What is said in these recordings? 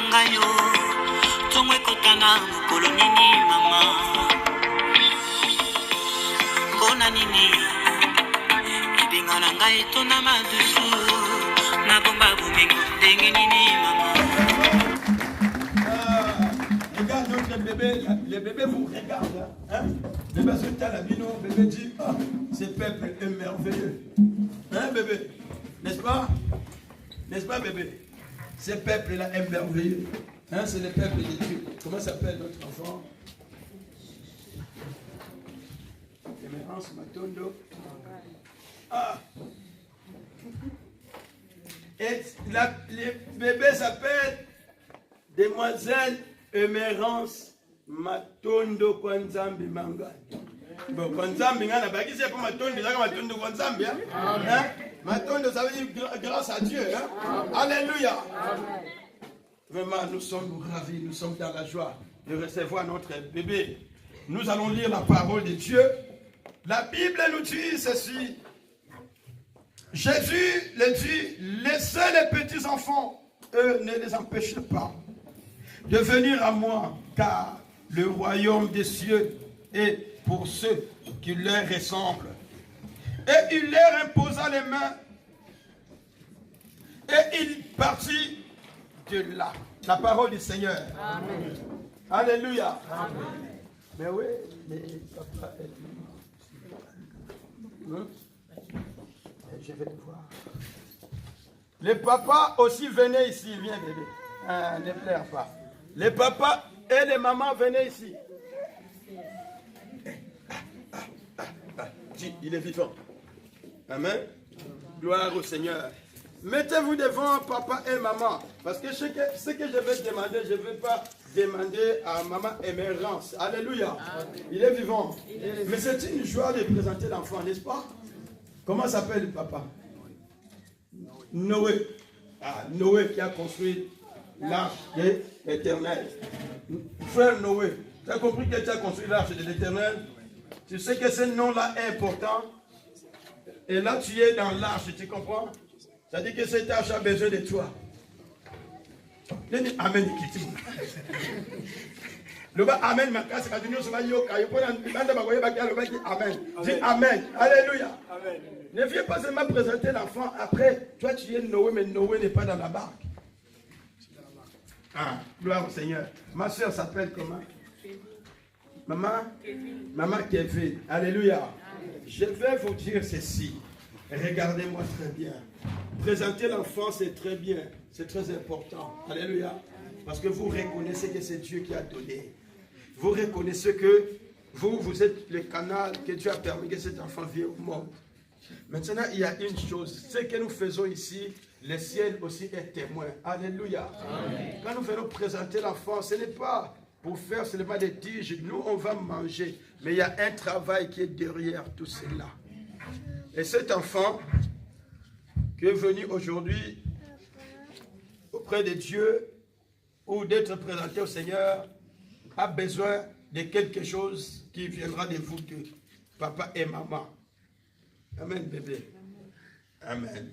nangayo tongwe kotana mukolo nini mama bona nini ibinga nangayo tona madusu na bomba bumingo ndenge nini mama. Regarde notre bébé, les bébés vous regardent, hein? Bébé se tient la bino, bébé dit, ah, ce peuple est merveilleux, hein bébé, n'est-ce pas? N'est-ce pas bébé? Ce peuple-là est merveilleux. Hein, c'est le peuple de Dieu. Comment s'appelle notre enfant? Émérance Matondo. Ah. Et le bébé s'appelle Demoiselle Émérance Matondo Kwanzambi Manga. Bon, Kwanzambi, on a pas dit c'est pour Matondo, c'est Matondo Kwanzambi. Hein? Matondo, ça veut dire grâce à Dieu. Hein? Alléluia. Vraiment, nous sommes ravis, nous sommes dans la joie de recevoir notre bébé. Nous allons lire la parole de Dieu. La Bible nous dit ceci. Jésus le dit, laissez les petits enfants, eux ne les empêchez pas de venir à moi, car le royaume des cieux est pour ceux qui leur ressemblent. Et il leur imposa les mains, et il partit de là. La parole du Seigneur. Amen. Alléluia. Amen. Mais oui, mais papa est hein? Je vais le voir. Les papas aussi venaient ici. Viens bébé. Ah, ne pleure pas. Les papas et les mamans venaient ici. Dis, il est vivant. Amen. Gloire au Seigneur. Mettez-vous devant papa et maman. Parce que ce que je vais demander, je ne vais pas demander à maman Émérance. Alléluia. Amen. Il est vivant. Mais c'est une joie de présenter l'enfant, n'est-ce pas? Comment s'appelle le papa? Noé. Ah, Noé qui a construit l'arche de l'Éternel. Frère Noé, tu as compris que tu as construit l'arche de l'Éternel? Tu sais que ce nom-là est important. Et là, tu es dans l'arche, tu comprends? Ça dit que cette arche a besoin de toi. Amen. Le bas Amen, ma casse, quand tu nous sommes yoka, Amen. Dis Amen. Alléluia. Amen. Ne viens pas seulement présenter l'enfant. Après, toi tu es Noé, mais Noé n'est pas dans la barque. Ah, gloire au Seigneur. Ma soeur s'appelle comment? Maman Kevin. Alléluia. Amen. Je vais vous dire ceci. Regardez-moi très bien. Présenter l'enfant, c'est très bien. C'est très important. Alléluia. Parce que vous reconnaissez que c'est Dieu qui a donné. Vous reconnaissez que vous êtes le canal que Dieu a permis que cet enfant vienne au monde. Maintenant, il y a une chose. Ce que nous faisons ici, le ciel aussi est témoin. Alléluia. Amen. Quand nous venons présenter l'enfant, ce n'est pas pour faire seulement des tiges. Nous, on va manger. Mais il y a un travail qui est derrière tout cela. Et cet enfant qui est venu aujourd'hui auprès de Dieu ou d'être présenté au Seigneur a besoin de quelque chose qui viendra de vous deux, papa et maman. Amen, bébé. Amen.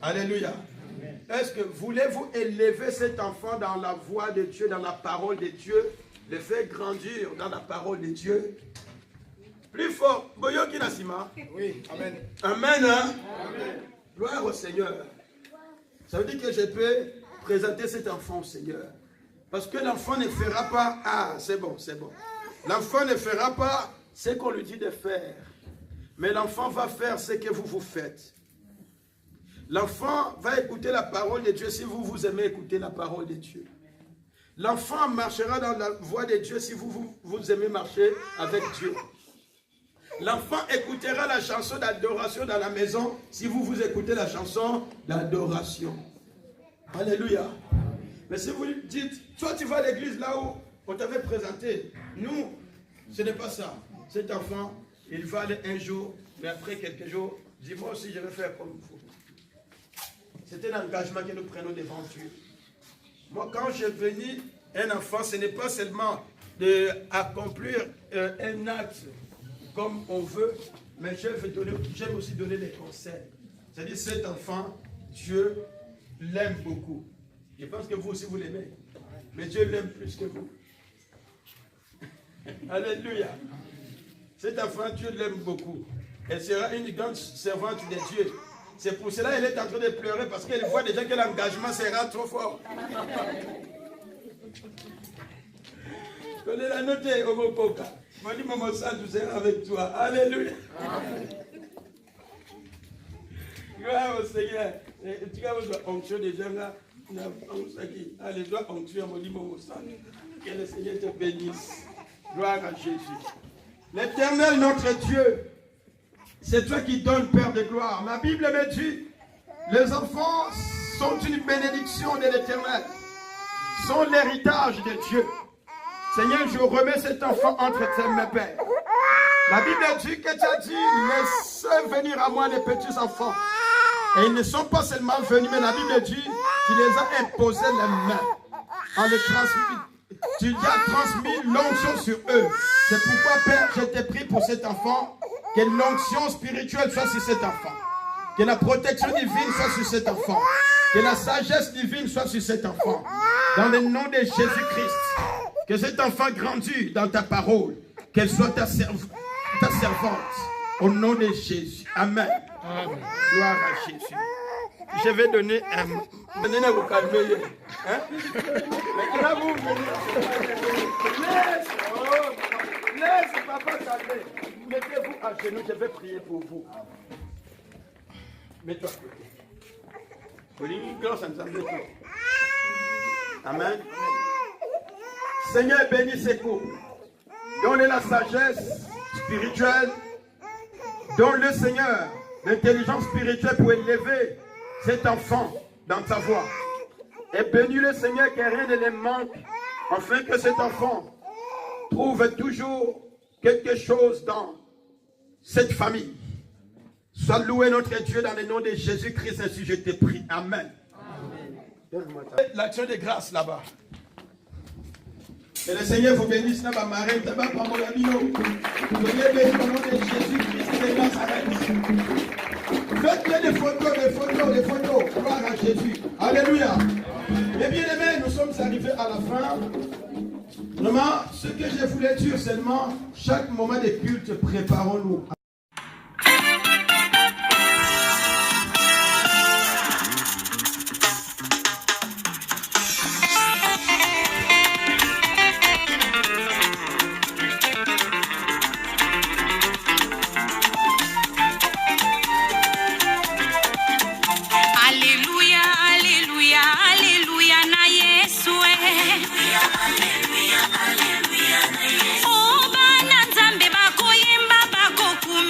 Alléluia. Est-ce que voulez-vous élever cet enfant dans la voie de Dieu, dans la parole de Dieu, le faire grandir dans la parole de Dieu? Plus fort. Boyoki Nassima. Oui. Amen. Amen. Hein? Amen. Gloire au Seigneur. Ça veut dire que je peux présenter cet enfant au Seigneur. Parce que l'enfant ne fera pas, ah, c'est bon, c'est bon. L'enfant ne fera pas ce qu'on lui dit de faire. Mais l'enfant va faire ce que vous faites. L'enfant va écouter la parole de Dieu si vous aimez écouter la parole de Dieu. L'enfant marchera dans la voie de Dieu si vous aimez marcher avec Dieu. L'enfant écoutera la chanson d'adoration dans la maison si vous écoutez la chanson d'adoration. Alléluia. Mais si vous dites, toi tu vas à l'église là où on t'avait présenté. Nous, ce n'est pas ça. Cet enfant, il va aller un jour, mais après quelques jours, dis moi aussi je vais faire comme vous. C'est un engagement que nous prenons devant Dieu. Moi, quand je venu, un enfant, ce n'est pas seulement d'accomplir un acte comme on veut, mais j'aime aussi donner des conseils. C'est-à-dire, cet enfant, Dieu l'aime beaucoup. Je pense que vous aussi, vous l'aimez. Mais Dieu l'aime plus que vous. Alléluia. Cet enfant, Dieu l'aime beaucoup. Elle sera une grande servante de Dieu. C'est pour cela qu'elle est en train de pleurer parce qu'elle voit déjà que l'engagement sera trop fort. Connais la note au Mopoka. Je dis, Maman Santou sera avec toi. Alléluia. Gloire au Seigneur. Tu vas voir onction des gens là. Allez, dois onctuer mon dit, Maman Santou. Que le Seigneur te bénisse. Gloire à Jésus. L'Éternel, notre Dieu, c'est toi qui donnes, Père de gloire. Ma Bible me dit, les enfants sont une bénédiction de l'Éternel, sont l'héritage de Dieu. Seigneur, je remets cet enfant entre tes mains, Père. La Bible dit que tu as dit, laissez venir à moi les petits enfants. Et ils ne sont pas seulement venus, mais la Bible dit, tu les as imposés les mains. En les transmis, tu lui as transmis l'onction sur eux. C'est pourquoi, Père, je te prie pour cet enfant, que l'onction spirituelle soit sur cet enfant. Que la protection divine soit sur cet enfant. Que la sagesse divine soit sur cet enfant. Dans le nom de Jésus-Christ. Que cet enfant grandisse dans ta parole. Qu'elle soit ta servante. Au nom de Jésus. Amen. Amen. Gloire à Jésus. Je vais donner un... Venez vous calmer. Hein? Maintenant vous venez. Laisse papa calmer. Mettez-vous à genoux, je vais prier pour vous. Mets-toi à côté. Amen. Seigneur, bénis ces cours. Donne-le la sagesse spirituelle. Donne-le, Seigneur, l'intelligence spirituelle pour élever cet enfant dans ta voie. Et bénis-le, Seigneur, que rien ne les manque, afin que cet enfant trouve toujours quelque chose dans cette famille. Sois loué notre Dieu dans le nom de Jésus-Christ, ainsi je te prie. Amen. L'action de grâce là-bas. Que le Seigneur vous bénisse là-bas. Soyez bénis au nom de Jésus-Christ de Nazareth. Faites des photos. Gloire à Jésus. Alléluia. Mes bien-aimés, nous sommes arrivés à la fin. Vraiment, ce que je voulais dire seulement, chaque moment de culte, préparons-nous. Oh, bananzambe bakoyemba bakokuma.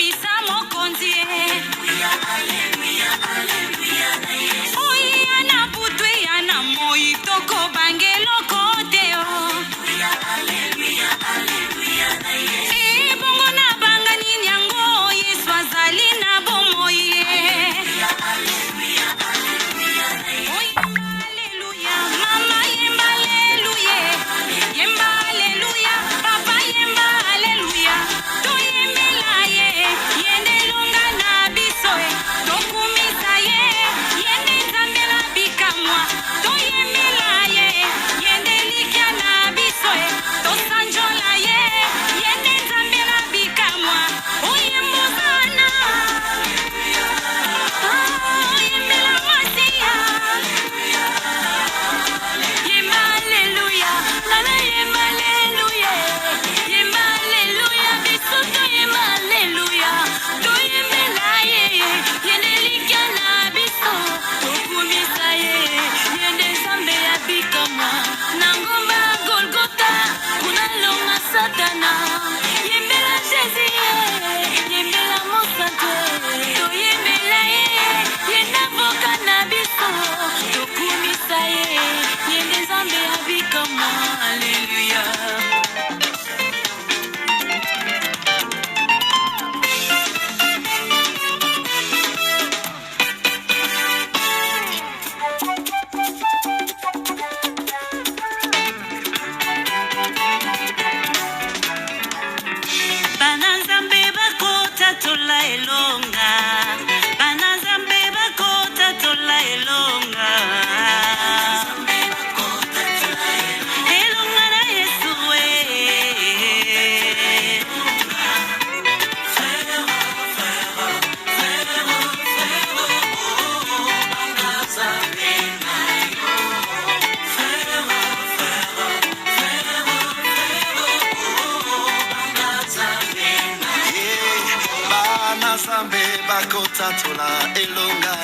bakotatola elonga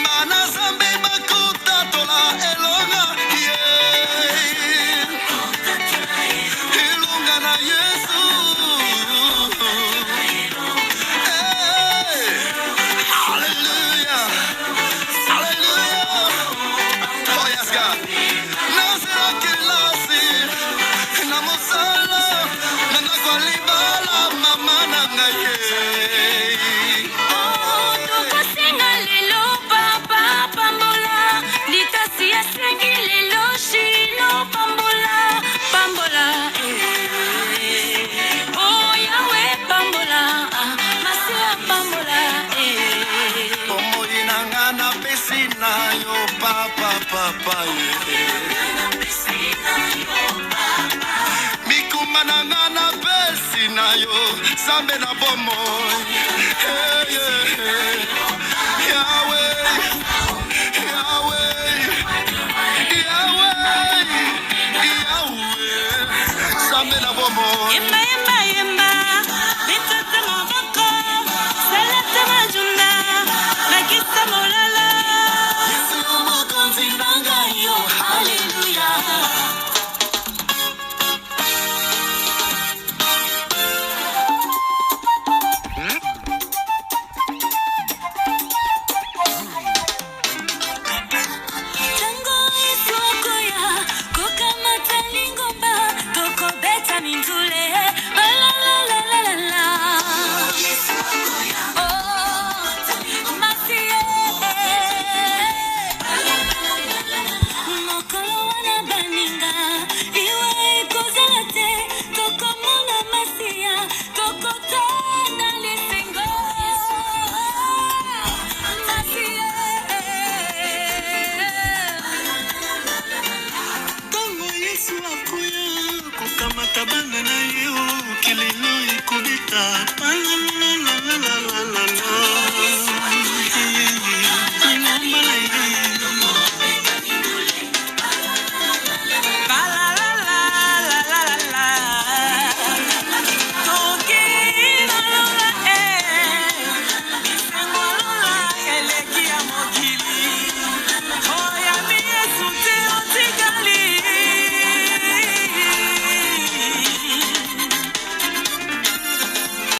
Mana zambe bakotatola elonga Elonga na Yesu Hallelujah Hallelujah Oh yes God Nasera kilasi Na mosala Nanga kwa libala mama nanga Papa Mikumanangana besi na yo Zambe na bomo Yahweh Yahweh Yahweh Yahweh Zambe na bomo Yemba yemba yemba Bitata mavako Salata majuna Magisa molala Yesu mokonzi nanga yo Hallelujah Tabana na yo kilelo ikubita